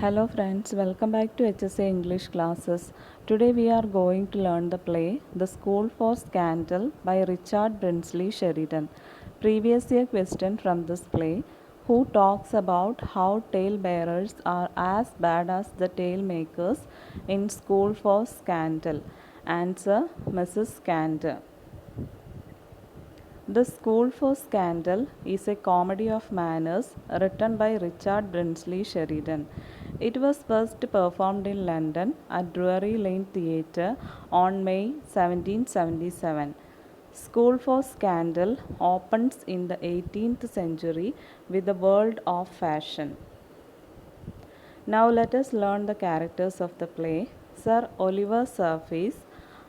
Hello friends, welcome back to HSA English classes. Today we are going to learn the play The School for Scandal by Richard Brinsley Sheridan. Previous year question from this play: who talks about how talebearers are as bad as the tale makers in School for Scandal? Answer: Mrs. Scandal. The School for Scandal is a comedy of manners written by Richard Brinsley Sheridan. It was first performed in London at Drury Lane Theatre on May 1777. School for Scandal opens in the 18th century with the world of fashion. Now let us learn the characters of the play. Sir Oliver Surface,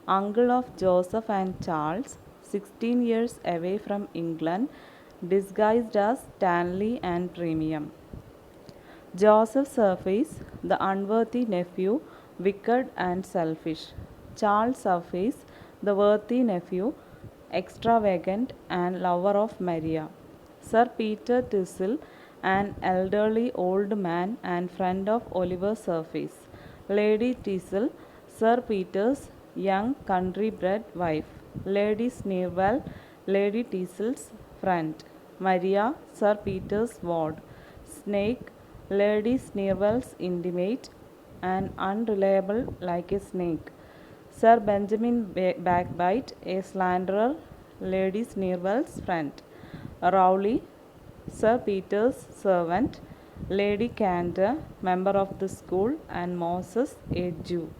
uncle of Joseph and Charles, 16 years away from England, disguised as Stanley and Premium. Joseph Surface, the unworthy nephew, wicked and selfish. Charles Surface, the worthy nephew, extravagant and lover of Maria. Sir Peter Thistle, an elderly old man and friend of Oliver Surface. Lady Thistle, Sir Peter's young country-bred wife. Lady Sneerwell, Lady Thistle's friend. Maria, Sir Peter's ward. Snake, Lady Sneerwell's intimate and unreliable like a snake. Sir Benjamin Backbite, a slanderer, Lady Sneerwell's friend. Rowley, Sir Peter's servant. Lady Cantor, member of the school, and Moses, a Jew.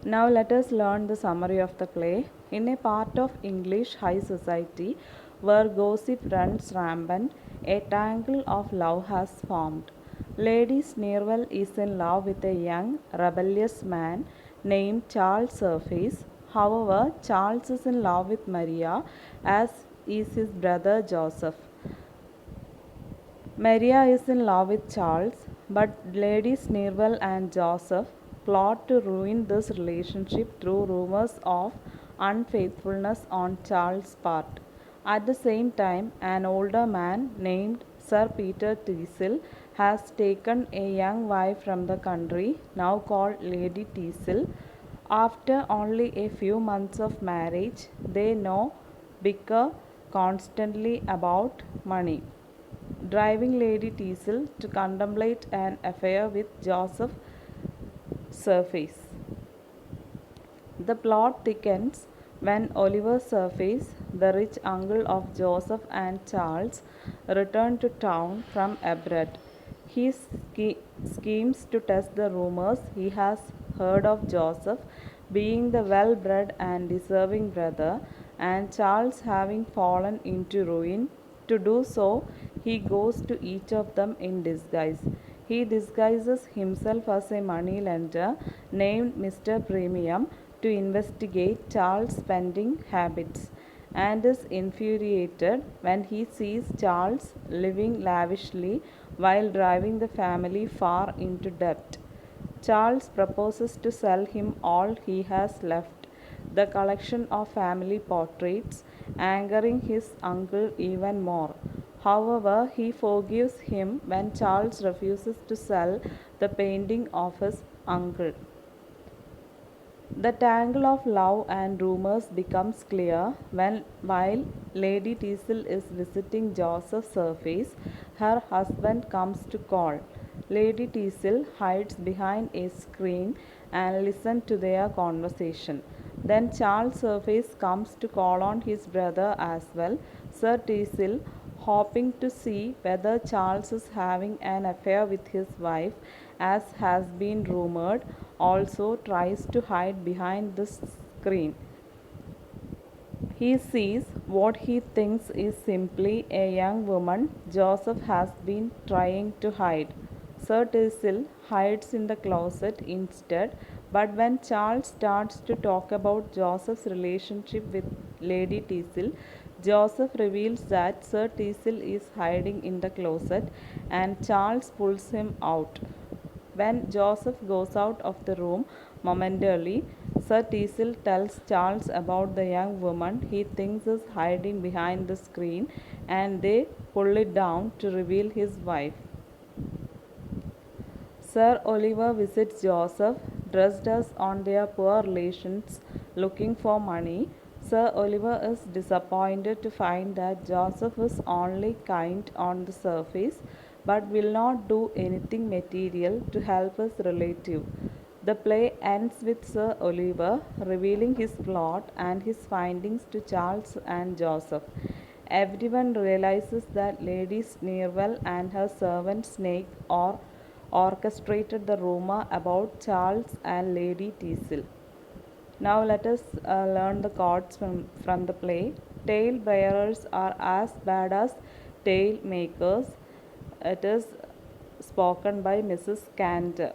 Now let us learn the summary of the play. In a part of English high society where gossip runs rampant, a tangle of love has formed. Lady Sneerwell is in love with a young, rebellious man named Charles Surface. However, Charles is in love with Maria, as is his brother Joseph. Maria is in love with Charles, but Lady Sneerwell and Joseph plot to ruin this relationship through rumors of unfaithfulness on Charles' part. At the same time, an older man named Sir Peter Thistle has taken a young wife from the country, now called Lady Thistle. After only a few months of marriage, they now bicker constantly about money, driving Lady Thistle to contemplate an affair with Joseph Surface. The plot thickens when Oliver Surface, the rich uncle of Joseph and Charles, returns to town from abroad. He schemes to test the rumors he has heard of Joseph being the well bred and deserving brother, and Charles having fallen into ruin. To do so, he goes to each of them in disguise. He disguises himself as a money lender named Mr. Premium to investigate Charles' spending habits, and is infuriated when he sees Charles living lavishly while driving the family far into debt. Charles proposes to sell him all he has left, the collection of family portraits, angering his uncle even more. However, he forgives him when Charles refuses to sell the painting of his uncle. The tangle of love and rumors becomes clear when, while Lady Thistle is visiting Joseph's Surface, her husband comes to call. Lady Thistle hides behind a screen and listens to their conversation. Then Charles Surface comes to call on his brother as well. Sir Thistle, hoping to see whether Charles is having an affair with his wife, as has been rumored, also tries to hide behind the screen. He sees what he thinks is simply a young woman Joseph has been trying to hide. Sir Thistle hides in the closet instead, but when Charles starts to talk about Joseph's relationship with Lady Thistle, Joseph reveals that Sir Thistle is hiding in the closet and Charles pulls him out. When Joseph goes out of the room momentarily, Sir Thistle tells Charles about the young woman he thinks is hiding behind the screen, and they pull it down to reveal his wife. Sir Oliver visits Joseph, dressed as on their poor relations, looking for money. Sir Oliver is disappointed to find that Joseph is only kind on the surface, but will not do anything material to help his relative. The play ends with Sir Oliver revealing his plot and his findings to Charles and Joseph. Everyone realizes that Lady Sneerwell and her servant Snake are orchestrated the rumor about Charles and Lady Teazle. Now let us learn the chords from the play. Tale bearers are as bad as tale makers. It is spoken by Mrs. Cantor.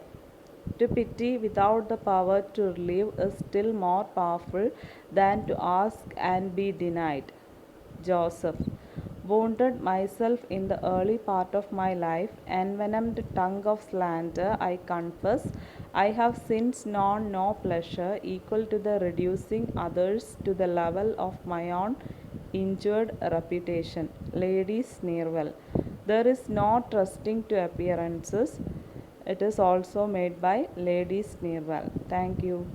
To pity without the power to relieve is still more powerful than to ask and be denied. Joseph. Wounded myself in the early part of my life, envenomed tongue of slander, I confess, I have since known no pleasure equal to the reducing others to the level of my own injured reputation. Lady Sneerwell. There is no trusting to appearances. It is also made by Lady Sneerwell. Thank you.